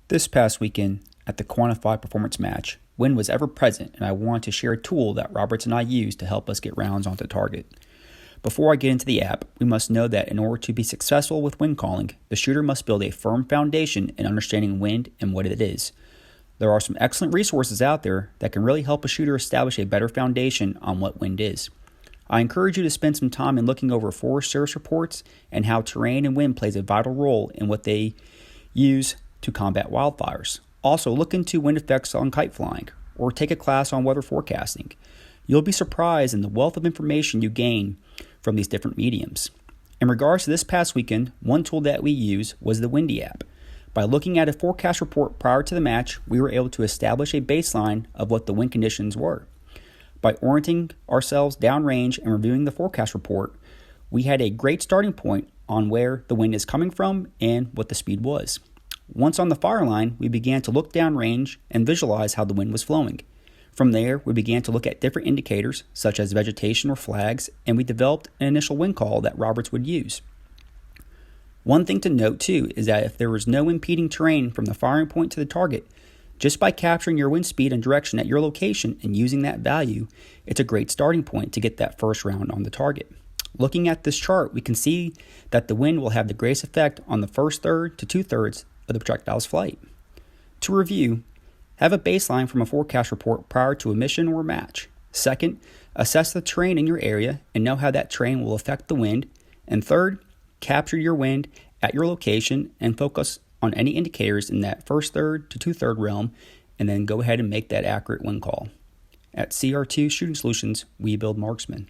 This past weekend at the Quantify Performance Match, wind was ever present, and I wanted to share a tool that Roberts and I use to help us get rounds onto target. Before I get into the app, we must know that in order to be successful with wind calling, the shooter must build a firm foundation in understanding wind and what it is. There are some excellent resources out there that can really help a shooter establish a better foundation on what wind is. I encourage you to spend some time in looking over Forest Service reports and how terrain and wind plays a vital role in what they use to combat wildfires. Also, look into wind effects on kite flying or take a class on weather forecasting. You'll be surprised in the wealth of information you gain from these different mediums. In regards to this past weekend, one tool that we use was the Windy app. By looking at a forecast report prior to the match, we were able to establish a baseline of what the wind conditions were. By orienting ourselves downrange and reviewing the forecast report, we had a great starting point on where the wind is coming from and what the speed was. Once on the fire line, we began to look downrange and visualize how the wind was flowing. From there, we began to look at different indicators, such as vegetation or flags, and we developed an initial wind call that Roberts would use. One thing to note, too, is that if there was no impeding terrain from the firing point to the target, just by capturing your wind speed and direction at your location and using that value, it's a great starting point to get that first round on the target. Looking at this chart, we can see that the wind will have the greatest effect on the first third to two-thirds of the projectile's flight. To review, have a baseline from a forecast report prior to a mission or match. Second, assess the terrain in your area and know how that terrain will affect the wind. And third, capture your wind at your location and focus on any indicators in that first third to two-third realm, and then go ahead and make that accurate wind call. At CR2 Shooting Solutions, we build marksmen.